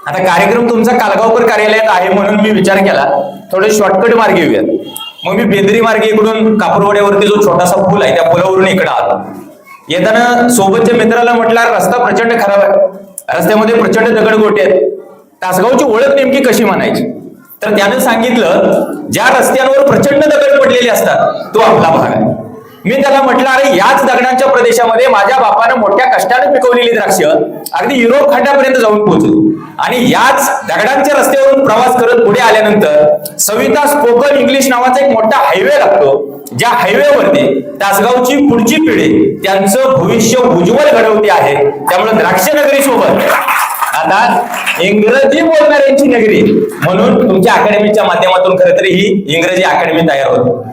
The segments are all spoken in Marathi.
आता कार्यक्रम तुमचा कालगावकर कार्यालयात आहे म्हणून मी विचार केला थोडे शॉर्टकट मार्गे येऊयात. मग मी बेंद्री मार्गे इकडून कापूरवाड्यावरती जो छोटासा पूल आहे त्या पुलावरून इकडे आलो. येताना सोबतच्या मित्राला म्हटलं रस्ता प्रचंड खराब आहे, रस्त्यामध्ये प्रचंड दगडगोटे आहेत, तासगावची ओळख नेमकी कशी म्हणायची? तर त्यानं सांगितलं ज्या रस्त्यांवर प्रचंड दगड पडलेले असतात तो आपला भाग आहे. मी त्याला म्हटलं अरे याच दगडांच्या प्रदेशामध्ये माझ्या बापानं मोठ्या कष्टाने पिकवलेली द्राक्ष अगदी युरोप खंडापर्यंत जाऊन पोहोचली आणि याच दगडांच्या रस्त्यावरून प्रवास करत पुढे आल्यानंतर सविता स्पोकन इंग्लिश नावाचा एक मोठा हायवे लागतो, ज्या हायवेवरती तासगावची पुढची पिढी त्यांचं भविष्य उज्ज्वल घडवते आहे. त्यामुळे द्राक्ष नगरी सोबत आता इंग्रजी बोलणाऱ्यांची नगरी म्हणून तुमच्या अकॅडमीच्या माध्यमातून खरं तरी ही इंग्रजी अकॅडमी तयार होते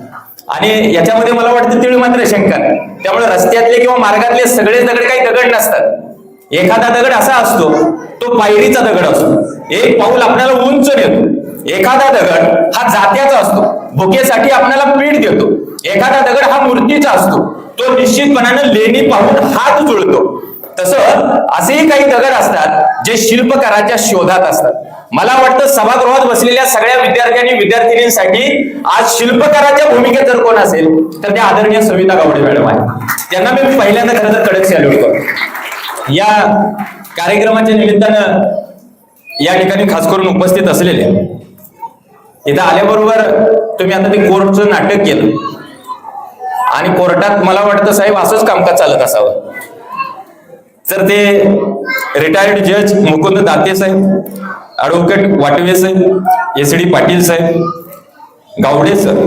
आणि याच्यामध्ये मला वाटतं तिळ मात्र शंका नाही. त्यामुळे रस्त्यातले किंवा मार्गातले सगळेच दगड काही दगड नसतात. एखादा दगड असा असतो तो पायरीचा दगड असतो, एक पाऊल आपल्याला उंच नेतो. एखादा दगड हा जात्याचा असतो, भुकेसाठी आपल्याला पीठ देतो. एखादा दगड हा मूर्तीचा असतो, तो निश्चितपणाने लेणी पाहून हात जुळतो. तसं असेही काही दगड असतात जे शिल्पकाराच्या शोधात असतात. मला वाटतं सभागृहात बसलेल्या सगळ्या विद्यार्थ्यांनी विद्यार्थिनींसाठी आज शिल्पकाराच्या भूमिकेत जर कोण असेल तर त्या आदरणीय सविता गावडे मॅडम आहे. त्यांना मी पहिल्यांदा खरं तर कडक सॅल्यूट करतो. या कार्यक्रमाच्या निमित्तानं या ठिकाणी खास करून उपस्थित असलेले इथं आल्याबरोबर तुम्ही आता ते कोर्टचं नाटक केलं आणि कोर्टात मला वाटतं साहेब असंच कामकाज चालत असावं. तर ते रिटायर्ड जज मुकुंद दाते साहेब, ॲडव्होकेट वाटवे साहेब, एस.डी. पाटील साहेब, गावडे सर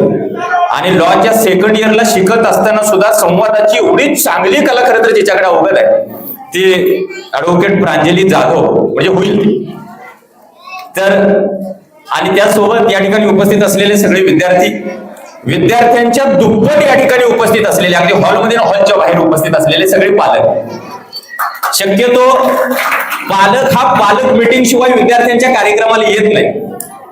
आणि लॉच्या सेकंड इयरला शिकत असताना सुद्धा संवादाची एवढी चांगली कला खरं तर जिच्याकडे अवगत आहे ती ॲडव्होकेट प्रांजली जाधव म्हणजे होईल. तर आणि त्यासोबत या ठिकाणी उपस्थित असलेले सगळे विद्यार्थ्यांच्या दुप्पट या ठिकाणी उपस्थित असलेले अगदी हॉलमध्ये हॉलच्या बाहेर उपस्थित असलेले सगळे पालक. शक्यतो पालक हा पालक मीटिंग शिवाय विद्यार्थ्यांच्या कार्यक्रमाला येत नाही,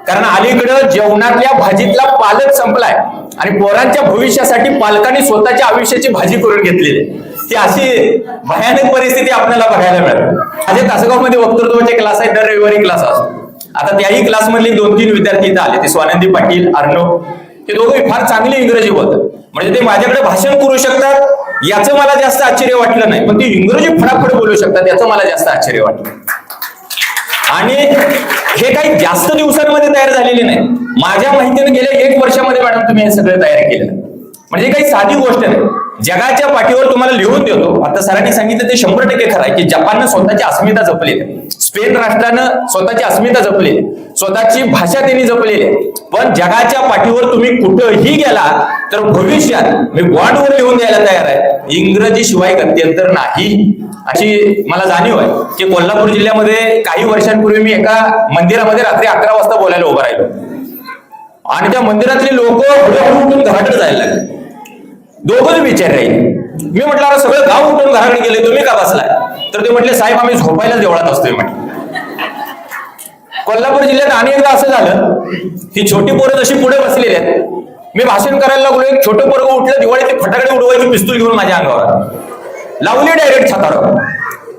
कारण अलीकडं जेवणातल्या भाजीतला पालक संपलाय आणि पोरांच्या भविष्यासाठी पालकांनी स्वतःच्या आयुष्याची भाजी करून घेतलेली. ती अशी भयानक परिस्थिती आपल्याला बघायला मिळते. माझ्या तासगावमध्ये वक्तृत्वाचे क्लास आहेत, दर रविवारी क्लास असतो. आता त्याही क्लासमधले 2-3 विद्यार्थी इथं आले, ते स्वानंदी पाटील, अर्णव, हे दोघे फार चांगली इंग्रजी बोलतात. म्हणजे ते माझ्याकडे भाषण करू शकतात याचं मला जास्त आश्चर्य वाटलं नाही, पण ते इंग्रजी फटाफट बोलू शकतात याचं मला जास्त आश्चर्य वाटलं. आणि हे काही जास्त दिवसांमध्ये तयार झालेले नाही. माझ्या माहितीने गेल्या 1 वर्षामध्ये मॅडम तुम्ही हे सगळं तयार केलं. म्हणजे काही साधी गोष्ट नाही. जगाच्या पाठीवर तुम्हाला लिहून देतो. आता सरांनी सांगितलं ते 100% खरं आहे की जपाननं स्वतःची अस्मिता जपलेली, स्पेन राष्ट्रानं स्वतःची अस्मिता जपलेली, स्वतःची भाषा त्यांनी जपलेली. पण जगाच्या पाठीवर तुम्ही कुठंही गेला तर भविष्यात मी बॉन्डवर लिहून द्यायला तयार आहे, इंग्रजी शिवाय गत्यंतर नाही. अशी मला जाणीव आहे की कोल्हापूर जिल्ह्यामध्ये काही वर्षांपूर्वी मी एका मंदिरामध्ये रात्री 11 वाजता बोलायला उभं राहिलो आणि त्या मंदिरातली लोक उठून घराकडे जायला लागले. दोघंच विचार राहिले. मी म्हटलं अरे सगळं गाव उठून घराकडे गेले, तुम्ही का बसलाय? तर ते म्हटले साहेब आम्ही झोपायला देवळात असतोय म्हटलं. कोल्हापूर जिल्ह्यात आणि एकदा असं झालं, ही छोटी पोरं जशी पुढे बसलेली आहेत, मी भाषण करायला लागलो, एक छोटं पोरगं उठलं, दिवाळीचे फटाकडे उडवायची पिस्तूल घेऊन माझ्या अंगावर लावली डायरेक्ट छतावर.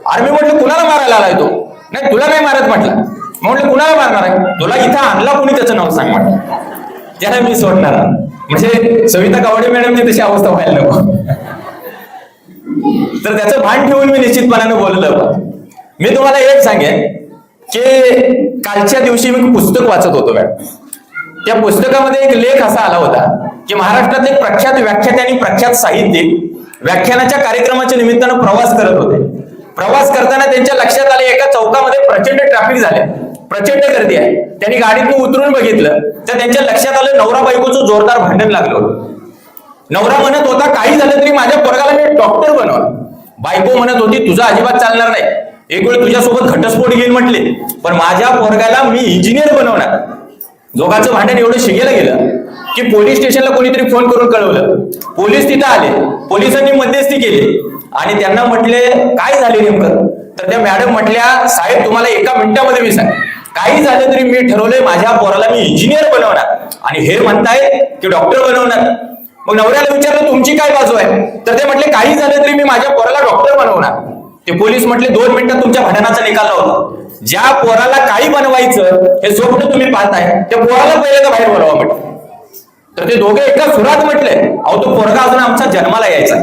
अरे मी म्हटलं कुणाला मारायला आलाय तो? नाही तुला नाही मारत म्हटलं. म्हटलं कुणाला मारणार आहे? तुला इथं आणला कुणी त्याचं नाव सांग म्हटलं. त्याला मी सोडणार. म्हणजे सविता गावडे मॅडमची तशी अवस्था व्हायला नको. तर त्याचं भान ठेवून मी निश्चितपणाने बोललं. मी तुम्हाला एक सांगेन की कालच्या दिवशी मी पुस्तक वाचत होतो मॅडम. त्या पुस्तकामध्ये एक लेख असा आला होता की महाराष्ट्रातले प्रख्यात व्याख्याते आणि प्रख्यात साहित्यिक व्याख्यानाच्या कार्यक्रमाच्या निमित्तानं प्रवास करत होते. प्रवास करताना त्यांच्या लक्षात आले एका चौकामध्ये प्रचंड ट्रॅफिक झाले, प्रचंड गर्दी आहे. त्यांनी गाडीतून उतरून बघितलं तर त्यांच्या लक्षात आलं नवरा बायकोचं जोरदार भांडण लागलं होतं. नवरा म्हणत होता काही झालं तरी माझ्या पोरगाला मी डॉक्टर बनवणार. बायको म्हणत होती तुझं अजिबात चालणार नाही, एक वेळ तुझ्यासोबत घटस्फोट घेईन म्हटले, पण माझ्या पोरगाला मी इंजिनियर बनवणार. दोघांचं भांडण एवढं शिगेला गेलं की पोलीस स्टेशनला कोणीतरी फोन करून कळवलं. पोलीस तिथं आले, पोलिसांनी मध्यस्थी केली आणि त्यांना म्हटले काय झाले नेमकं? तर त्या मॅडम म्हटल्या साहेब तुम्हाला 1 मिनिटामध्ये मी सांग, काही झालं तरी मी ठरवलंय माझ्या पोराला मी इंजिनियर बनवणार आणि हे म्हणताय की डॉक्टर बनवणार. मग नवऱ्याला विचारलं तुमची काय बाजू आहे? तर ते म्हटले काही झालं तरी मी माझ्या पोराला डॉक्टर बनवणार. ते पोलीस म्हटले 2 मिनिटात तुमच्या भांडणाचा निकाल लावतो. ज्या पोराला काही बनवायचं हे स्वप्न तुम्ही पाहताय त्या पोराला पहिल्यांदा बाहेर बोलावा म्हटलं. तर ते दोघे एका सुरात म्हटले, अहो तो पोरगा अजून आमचा जन्माला यायचा.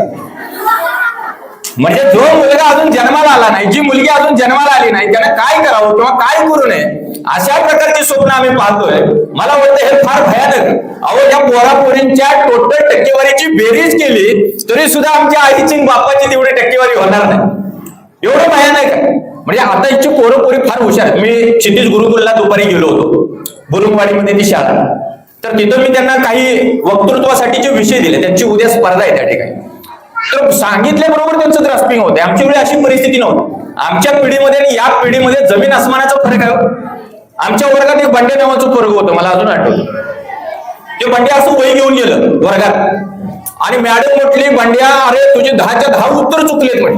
म्हणजे जो मुलगा अजून जन्माला आला नाही, जी मुलगी अजून जन्माला आली नाही, त्याने काय करावं किंवा काय करू नये अशा प्रकारची स्वप्न आम्ही पाहतोय. मला वाटतं हे फार भयानक. अहो या पोरापोरींच्या टोटल टक्केवारीची बेरीज केली तरी सुद्धा आमच्या आईची बापाची तेवढी टक्केवारी होणार नाही. एवढं भयानक आहे. म्हणजे आताची पोरपोरी फार हुशार आहेत. मी क्षितिज गुरुकुलला दुपारी गेलो होतो, बुरुंगवाडीमध्ये ती शाळा. तर तिथं मी त्यांना काही वक्तृत्वासाठीचे विषय दिले. त्यांची उद्या स्पर्धा आहे त्या ठिकाणी. तर सांगितल्याबरोबर त्यांचं ग्रास्पिंग होते. आमच्या वेळी अशी परिस्थिती नव्हती. आमच्या पिढीमध्ये आणि या पिढीमध्ये जमीन आसमानाचा फरक आहे. आमच्या वर्गात एक बंड्या नावाचं पोरग होतं, मला अजून आठवतं. ते बंड्या असं वही घेऊन गेलं वर्गात आणि मॅडम म्हटली, बंड्या अरे तुझे 10च्या 10 उत्तर चुकलेत म्हणे.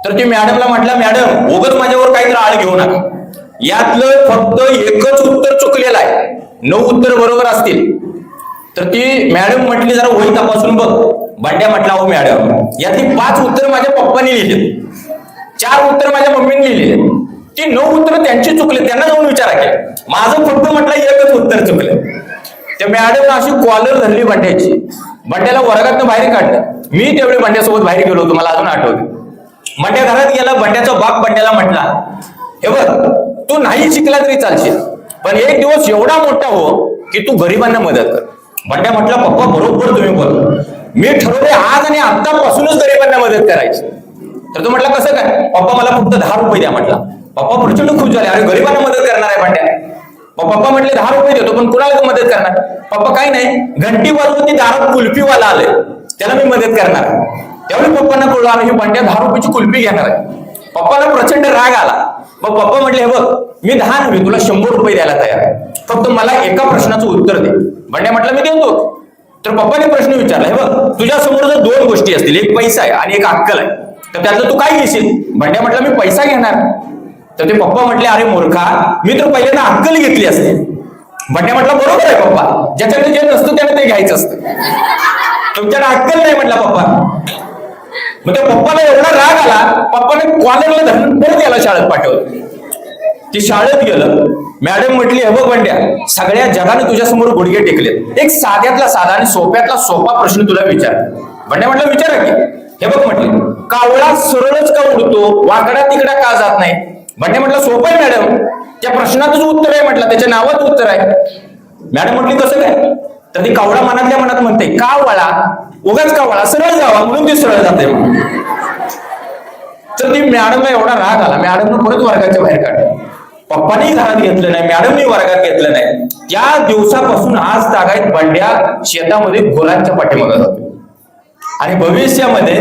तर ती मॅडमला म्हटलं, मॅडम उगाच माझ्यावर काहीतरी आळ घेऊ नका, यातलं फक्त एकच उत्तर चुकलेलं आहे, 9 उत्तर बरोबर असतील. तर ती मॅडम म्हटली, जरा वही तपासून बघ. बंड्या म्हटला, हो मॅडम यातली 5 उत्तर माझ्या पप्पांनी लिहिले, 4 उत्तर माझ्या मम्मीने लिहिलेले, ती 9 उत्तर त्यांची चुकले, त्यांना जाऊन विचारा की. माझं फक्त म्हटलं एकच उत्तर चुकलं. त्या मॅडम अशी कॉलर धरली बंड्याची, बंड्याला वर्गातनं बाहेर काढलं. मी तेवढे बंड्यासोबत बाहेर गेलो होतो, मला अजून आठवतं. बंड्या घरात गेला. बंड्याचा बाप बंड्याला म्हटला, हे बघ तू नाही शिकला तरी चालशील, पण एक दिवस एवढा मोठा हो की तू गरिबांना मदत कर. बंड्या म्हटला, पप्पा बरोबर तुम्ही बोल, मी ठरवले आज आणि आतापासूनच गरिबांना मदत करायची. तर तो म्हटला, कसं काय? पप्पा मला फक्त 10 रुपये द्या म्हटला. पप्पा प्रचंड खुश झाले, अरे गरिबांना मदत करणार आहे बंड्या. पप्पा म्हटले 10 रुपये देतो, पण कुणाला मदत करणार? पप्पा काही नाही, घंटी वाजवून ती दारात कुल्फीवाला आले त्याला मी मदत करणार. त्यावेळी पप्पांना कळलं, अरे ही बंड्या 10 रुपयाची कुल्फी घेणार आहे. पप्पाला प्रचंड राग आला. मग पप्पा म्हटले, हे बघ मी 10 नव्हे तुला 100 रुपये द्यायला तयार आहे, फक्त मला एका प्रश्नाचं उत्तर दे. बंड्या म्हटलं, मी देतो. तर पप्पाने प्रश्न विचारला, हे बघ तुझ्या समोर जर 2 गोष्टी असतील, एक पैसा आहे आणि एक अक्कल आहे, तर त्यातलं तू काय घेशील? बंड्या म्हटलं, मी पैसा घेणार. तर ते पप्पा म्हटले, अरे मूर्खा, मी तर पहिल्यांदा अक्कल घेतली असते. बंड्या म्हटलं, बरोबर आहे पप्पा, ज्याच्याकडे जे नसतं त्याने ते घ्यायचं असतं, तुमच्याकडे अक्कल नाही म्हटला पप्पा. मग त्या पप्पाला एवढा राग आला, पप्पाने कॉलरला धरून परत याला शाळेत पाठवलं. ती शाळेत गेलं. मॅडम म्हटली, हे बघ बंड्या, सगळ्या जगाने तुझ्या समोर गुडघे टेकलेत, एक साध्यातला साधा आणि सोप्यातला सोपा प्रश्न तुला विचार. बंड्या म्हटलं, विचारा की. हे बघ म्हटले, कावळा सरळच का उडतो, वाकडा तिकडा का जात नाही? बंड्या म्हटलं, सोपं आहे मॅडम, त्या प्रश्नातच उत्तर आहे म्हटलं, त्याच्या नावात उत्तर आहे. मॅडम म्हटली, कसं काय? तर ती कावळा मनातल्या मनात म्हणते, कावळा उगाच कावळा सरळ जावा म्हणून ती सरळ जाते. तर ती मॅडमला एवढा राग आला, मॅडमनं परत वर्गाच्या बाहेर काढलं. पप्पांनी घरात घेतलं नाही, मॅडमनी वर्गात घेतलं नाही. त्या दिवसापासून आज तागायत बंड्या शेतामध्ये गुरांच्या पाठीमागे जातो. आणि भविष्यामध्ये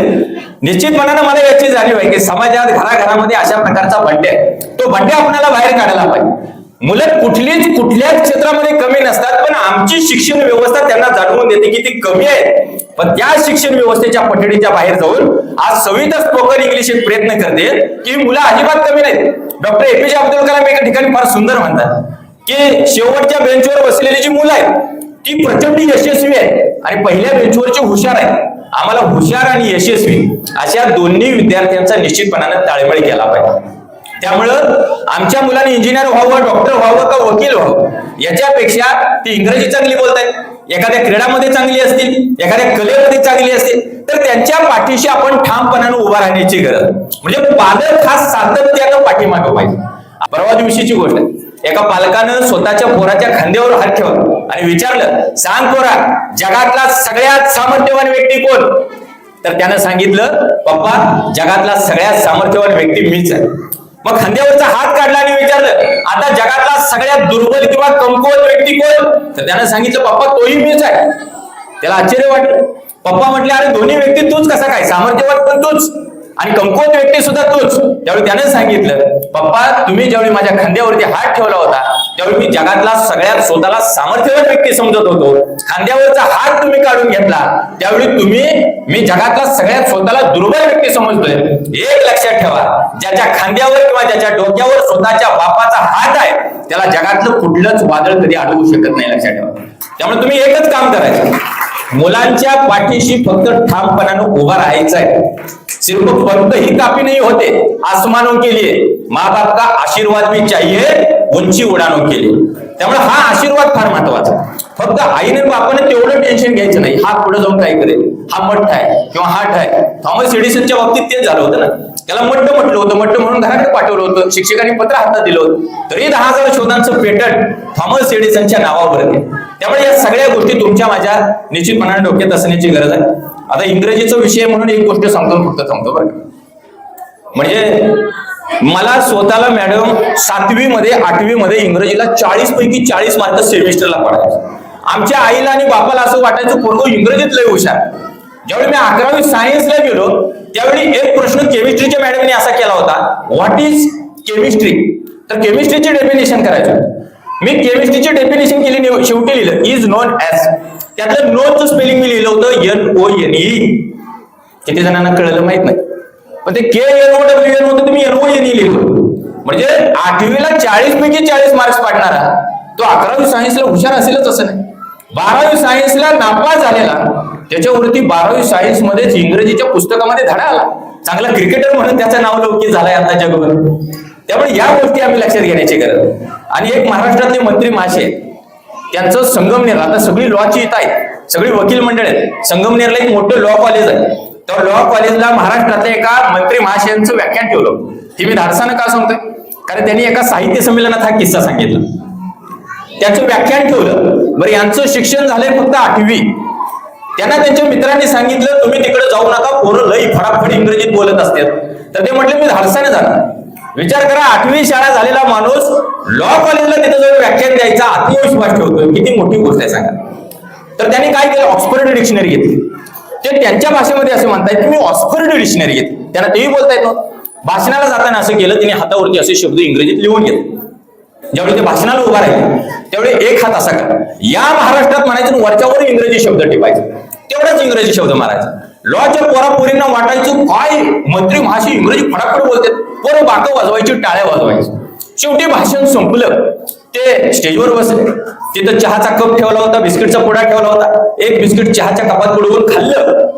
निश्चितपणानं मला याची जाणीव आहे की समाजात घराघरामध्ये अशा प्रकारचा बंड्या आहे, तो बंड्या आपल्याला बाहेर काढायला पाहिजे. मुलं कुठल्याच क्षेत्रामध्ये कमी नसतात, पण आमची शिक्षण व्यवस्था त्यांना जाणवून देते की ती कमी आहे. पण त्या शिक्षण व्यवस्थेच्या पठडीच्या बाहेर जाऊन आज सविता स्पोकन इंग्लिश एक प्रयत्न करते की मुलं अजिबात कमी नाहीत. डॉक्टर APJ अब्दुल कलाम एका ठिकाणी फार सुंदर म्हणतात की शेवटच्या बेंचवर बसलेली जी मुलं आहेत ती प्रचंड यशस्वी आहे आणि पहिल्या बेंचवरची हुशार आहे. आम्हाला हुशार आणि यशस्वी अशा दोन्ही विद्यार्थ्यांचा निश्चितपणाने ताळमेळ केला पाहिजे. त्यामुळं आमच्या मुलांनी इंजिनियर व्हावं, डॉक्टर व्हावं का वकील व्हावं याच्यापेक्षा ती इंग्रजी चांगली बोलतायत, एखाद्या क्रीडामध्ये चांगली असतील, एखाद्या कलेमध्ये चांगली असतील, तर त्यांच्या पाठीशी आपण ठामपणाने उभा राहण्याची गरज. म्हणजे पालक हा सातत्यानं पाठीमागे पाहिजे. परवा दिवशीची गोष्ट आहे, एका पालकानं स्वतःच्या पोराच्या खांद्यावर हात ठेवला आणि विचारलं, सांग पोरा जगातला सगळ्यात सामर्थ्यवान व्यक्ती कोण? तर त्यानं सांगितलं, पप्पा जगातला सगळ्यात सामर्थ्यवान व्यक्ती मीच आहे. मग खांद्यावरचा हात काढला आणि विचारलं, आता जगातला सगळ्यात दुर्बल किंवा कमकुवत व्यक्ती कोण? तर त्यानं सांगितलं, पप्पा तोही मीच आहे. त्याला आश्चर्य वाटलं. पप्पा म्हटले, अरे दोन्ही व्यक्ती तूच कसा काय? सामर्थ्यवान पण तूच आणि कमकुवत व्यक्ती सुद्धा तूच. त्यावेळी त्याने सांगितलं, पप्पा तुम्ही ज्यावेळी माझ्या खांद्यावरती हात ठेवला होता त्यावेळी मी जगातला सगळ्यात स्वतःला सामर्थ्यवान व्यक्ती समजत होतो. खांद्यावरचा हात तुम्ही काढून घेतला त्यावेळी मी जगातला सगळ्यात स्वतःला दुर्बल व्यक्ती समजतोय. एक लक्षात ठेवा, ज्याच्या खांद्यावर किंवा ज्याच्या डोक्यावर स्वतःच्या बापाचा हात आहे त्याला जगातलं कुठलंच वादळ कधी अडवू शकत नाही. लक्षात ठेवा. त्यामुळे तुम्ही एकच काम करायचं, मुलांच्या पाठीशी फक्त ठामपणानं उभा राहायचं आहे. सिर्फ फक्त ही कापी नाही होते, आसमानों के लिए माँ बाप का आशीर्वाद भी चाहिए, उंची उडानों के लिए. त्यामुळे हा आशीर्वाद फार महत्वाचा. फक्त आईने बापाने तेवढं टेन्शन घ्यायचं नाही, हा पुढे जाऊन काय करेल, हा मठ आहे किंवा हाट आहे. थॉमस एडिसनच्या बाबतीत तेच झालं होतं ना. त्याला मट्ट म्हटलं होतं, मट्ट म्हणून घराकडे पाठवलं होतं, शिक्षकांनी पत्र हातात दिलं होतं, तरी 10,000 शोधांचं पेटंट थॉमस एडिसनच्या नावावर आहे. त्यामुळे या सगळ्या गोष्टी तुमच्या माझ्या निश्चितपणाने डोक्यात असण्याची गरज आहे. आता इंग्रजीचा विषय म्हणून एक गोष्ट सांगतो, फक्त थांबतो बरं. म्हणजे मला स्वतःला मॅडम 7वी मध्ये 8वी मध्ये इंग्रजीला 40 पैकी 40 मार्क सेमिस्टरला पडायचे. आमच्या आईला आणि बापाला असं वाटायचं पोरगं इंग्रजीत लय हुशार. ज्यावेळी मी 11वी सायन्सला गेलो त्यावेळी एक प्रश्न केमिस्ट्रीच्या मॅडमने असा केला होता, व्हॉट इज केमिस्ट्री. तर केमिस्ट्रीचे डेफिनेशन करायचं. मी केमिस्ट्रीचे डेफिनेशन केली, शेवटी लिहिलं इज नोन ऍज. त्यातलं नोनचं स्पेलिंग मी लिहिलं होतं NONE. किती जणांना कळलं माहित नाही, पण ते KNOWN होतं, तुम्ही NONE लिहिलं. म्हणजे 8वीला 40 पैकी 40 मार्क्स पाडणारा तो 11वी सायन्सला हुशार असेलच असं नाही. 12वी सायन्सला नापास झालेला त्याच्यावरती 12वी सायन्स मध्येच इंग्रजीच्या पुस्तकामध्ये धडा आला. चांगला क्रिकेटर म्हणून त्याचं नाव लौकिक झालंय आता जगभर. त्यामुळे या गोष्टी आम्ही लक्षात घेण्याची गरज. आणि एक महाराष्ट्रातले मंत्री महाशय, त्यांचं संगमनेर, आता सगळी लॉची इथं आहेत, सगळी वकील मंडळ आहेत. संगमनेरला एक मोठं लॉ कॉलेज आहे. त्या लॉ कॉलेजला महाराष्ट्रातल्या एका मंत्री महाशयांचं व्याख्यान ठेवलं. हे मी धाडसानं का सांगतोय, कारण त्यांनी एका साहित्य संमेलनात हा किस्सा सांगितला. त्याचं व्याख्यान ठेवलं. बरं, यांचं शिक्षण झालंय फक्त 8वी. त्यांना त्यांच्या मित्रांनी सांगितलं तुम्ही तिकडे जाऊ नका, पोरं लई फडाफड इंग्रजीत बोलत असतात. तर ते म्हटले मी धाडसाने जाणार. विचार करा, 8वी शाळा झालेला माणूस लॉ कॉलेजला तिथं जाऊन व्याख्यान द्यायचा आत्मविश्वास ठेवतोय, किती मोठी गोष्ट आहे सांगा. तर त्यांनी काय केलं, ऑक्सफर्ड डिक्शनरी घेतली. ते त्यांच्या भाषेमध्ये असं म्हणतायत की मी ऑक्सफर्ड डिक्शनरी घेतली. त्यांना तेही बोलता येत नव्हतं. भाषणाला जाताना असं केलं, तिने हातावरती असे शब्द इंग्रजीत लिहून घेतले. ज्यावेळी ते भाषणाला उभा राहिले त्यावेळी एक हात असा करा, या महाराष्ट्रात म्हणायचं वरच्यावर इंग्रजी शब्द टिपायचे, तेवढाच इंग्रजी शब्द मारायचा. लॉच्या पोरापोरींना वाटायचं काय मंत्री महाशी इंग्रजी फटाफट बोलतात, पोरं बाकं वाजवायची, टाळ्या वाजवायची. शेवटी भाषण संपलं. ते स्टेजवर बसले. तिथं चहाचा कप ठेवला होता, बिस्किटचा पुडा ठेवला होता. एक बिस्किट चहाच्या कपात बुडवून खाल्लं,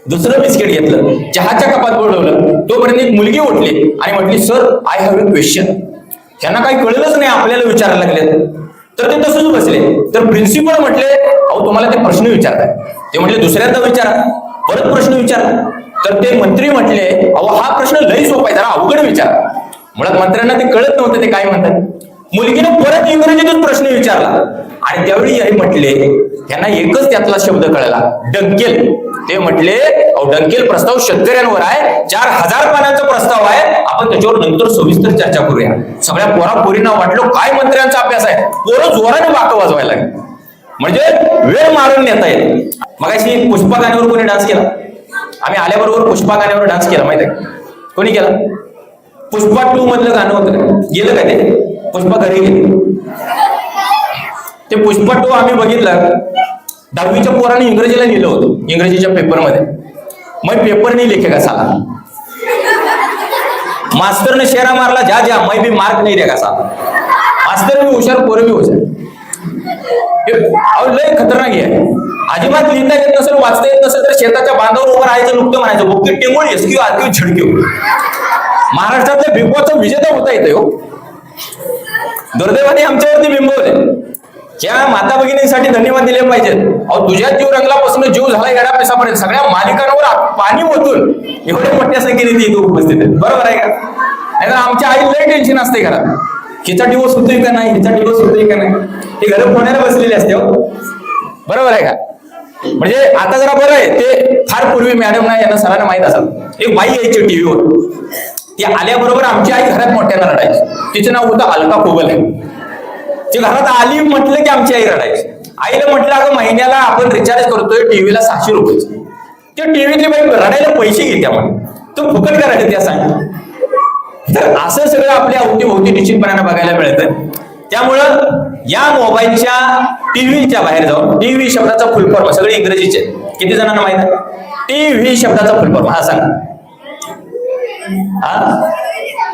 दुसरं बिस्किट घेतलं, चहाच्या कपात बुडवलं. तोपर्यंत एक मुलगी उठली आणि म्हटली sir I have a question. त्यांना काही कळलंच नाही, आपल्याला विचारायला लागले. तर ते तसंच बसले. तर प्रिन्सिपल म्हटले अहो तुम्हाला ते प्रश्न विचारताय. ते म्हटले दुसऱ्यांदा विचारा. परत प्रश्न विचारा. तर ते मंत्री म्हटले अहो हा प्रश्न लई सोपा आहे, जरा अवघड विचारा. मुळात मंत्र्यांना ते कळत नव्हतं ते काय म्हणतात. मुलगीने परत इंग्रजीतून प्रश्न विचारला आणि त्यावेळी आई म्हटले त्यांना एकच त्यातला शब्द कळला, डंकेल. ते म्हटले अहो डंकेल प्रस्ताव शेतकऱ्यांवर आहे, 4000 पानांचा प्रस्ताव आहे, आपण त्याच्यावर नंतर सविस्तर चर्चा करूया. सगळ्या पोरापोरींना वाटलं काय मंत्र्यांचा अभ्यास आहे. पोरं जोराने बाकं वाजवायला लागले. म्हणजे वेळ मारून नेता येईल. मगाशी पुष्पा गाण्यावर कोणी डान्स केला? आम्ही आल्याबरोबर पुष्पा गाण्यावर डान्स केला, माहिती आहे कोणी केला? पुष्पा 2 मधलं गाणं होतं, गेलं काय ते? पुष्पा घरी गेली. ते पुष्पा 2 आम्ही बघितलं. 10वीच्या पोराने इंग्रजीला लिहिलं होतं, इंग्रजीच्या पेपरमध्ये. मग पेपर नाही लिखे का साला, मास्तर ने शेरा मारला जा जा, मैं भी मार्क नहीं देगा साला. मास्तर भी हुशार, पोरं भी हुशार. लय खतरनाक आहे. अजिबात लिहिता येत नसेल, वाचता येत नसेल तर शेताच्या बांधावर उभं राहायचं, नुकतं म्हणायचं बुक्की टेंगोळ एसक्यू आरक्यू झडक्यू. महाराष्ट्रातल्या बिग बॉसचा विजेता होता येते हो. दुर्दैवाने आमच्यावरती बिंबवले. या माता भगिनींसाठी धन्यवाद दिले पाहिजेत. अहो तुझ्या जीव रंगलापासून जीव झाला येडा पेसापर्यंत सगळ्या मालिकांवर पाणी ओतून एवढ्या मोठ्या संख्येने ती इथं उपस्थित आहेत. बरोबर आहे का? नाहीतर आमच्या आई लय टेन्शन असते घरात, हिचा दिवस होतोय का नाही, हिचा दिवस होतोय का नाही. हे घर पुण्याला बसलेले असते हो. बरोबर आहे का? म्हणजे आता जरा बरं आहे. ते फार पूर्वी मॅडम ना यांना सरांना माहित असेल, एक बाई यायची टीव्हीवर. ती आल्याबरोबर आमची आई घरात मोठ्यानं रडायची. तिचं नाव होतं अलका कोगले. ती घरात आली म्हटलं की आमची आई रडायची. आईला म्हटलं अगं महिन्याला आपण रिचार्ज करतोय टीव्हीला 600 रुपये. त्या टीव्हीतली बाई रडायला पैसे घेत्या म्हणे, तू फुकट करायचं त्या सांग. तर असं सगळं आपल्या अवतीभोवती निश्चितपणाने बघायला मिळतं. त्यामुळं या मोबाईलच्या टीव्हीच्या बाहेर जाऊन, टीव्ही शब्दाचा फुलफॉर्म सगळे इंग्रजीचे. किती जणांना माहित आहे टीव्ही शब्दाचा फुलफॉर्म? हा सांगा.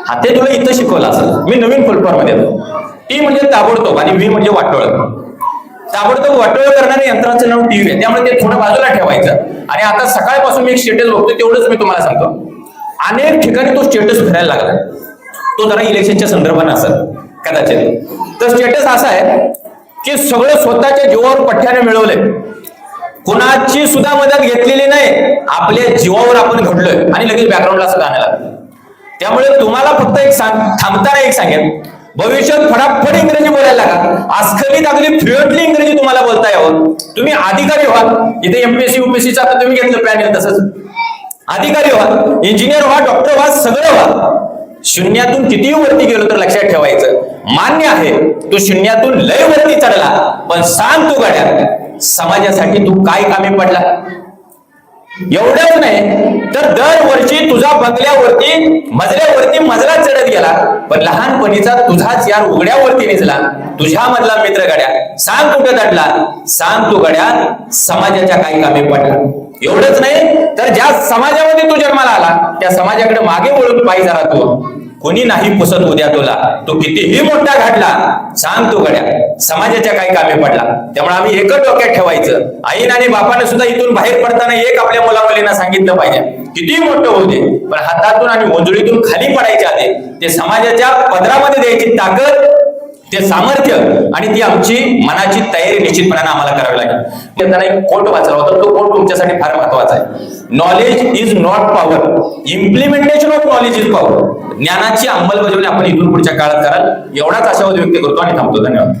हा ते तुला इथं शिकवलं असं. मी नवीन फुलफॉर्म देतो. टी म्हणजे ताबडतोब आणि व्ही म्हणजे वाटोळ. ताबडतोब वाटोळ करणाऱ्या यंत्राचं नाव टीव्ही आहे. त्यामुळे ते थोडं बाजूला ठेवायचं. आणि आता सकाळपासून मी एक स्टेटस बघतो, तेवढंच मी तुम्हाला सांगतो. अनेक ठिकाणी तो स्टेटस फिरायला लागला. तो जरा इलेक्शनच्या संदर्भाने असेल कदाचित. तर स्टेटस असा आहे की सगळं स्वतःच्या जीवावर पठ्ठ्याने मिळवलंय, कुणाची सुद्धा मदत घेतलेली नाही, आपल्या जीवावर आपण घडलोय. आणि लगेच बॅकग्राऊंडला असं गाणं लागलं. त्यामुळे तुम्हाला फक्त एक थांबताना एक सांगेन, भविष्यात फटाफट इंग्रजी बोलायला लागा. अस्खलित अगदी फ्लुएंटली इंग्रजी तुम्हाला बोलता यावं. तुम्ही अधिकारी व्हा. इथे एमपीएससी UPSCचा आता तुम्ही घेतलं पॅनल, तसंच अधिकारी व्हा, इंजिनियर व्हा, डॉक्टर व्हा, सगळं व्हा. शून्यातून कितीही वरती गेलो तर लक्षात ठेवायचं, मान्य आहे तू शून्यातून लय वरती चढला, पण सांग तू गड्या समाजासाठी तू काय कामी पडला. एवढंच नाही तर दरवर्षी तुझा बंगल्यावरती मजल्यावरती मजला चढत गेला, पण लहानपणीचा तुझाच यार उघड्यावरती निजला. तुझ्या मधला मित्र गड्या सांग कुठे दडला, सांग तू गड्या समाजाच्या काही कामी पडला. एवढंच नाही तर ज्या समाजामध्ये तू जन्माला आला त्या समाजाकडे मागे वळून पाहिजे जरा तू. कोणी नाही पुसत उद्या तुला, तू कितीही मोठा घडला, सांग तू गड्या समाजाच्या काही कामी पडला. त्यामुळे आम्ही एकच डोक्यात ठेवायचं, आईन आणि बापाने सुद्धा इथून बाहेर पडताना एक आपल्या मुलामुलींना सांगितलं पाहिजे, कितीही मोठं होऊ दे पण हातातून आणि ओंजळीतून खाली पडायच्या आधी ते समाजाच्या पदरामध्ये द्यायची ताकद, ते सामर्थ्य आणि ती आमची मनाची तयारी निश्चितपणाने आम्हाला करावी लागेल. त्यांना एक कोट वाचला होता, तो कोट तुमच्यासाठी फार महत्वाचा आहे. Knowledge is not power, implementation of knowledge is power. ज्ञानाची अंमलबजावणी आपण इथून पुढच्या काळात कराल, एवढाच आशावाद व्यक्त करतो आणि थांबतो. धन्यवाद.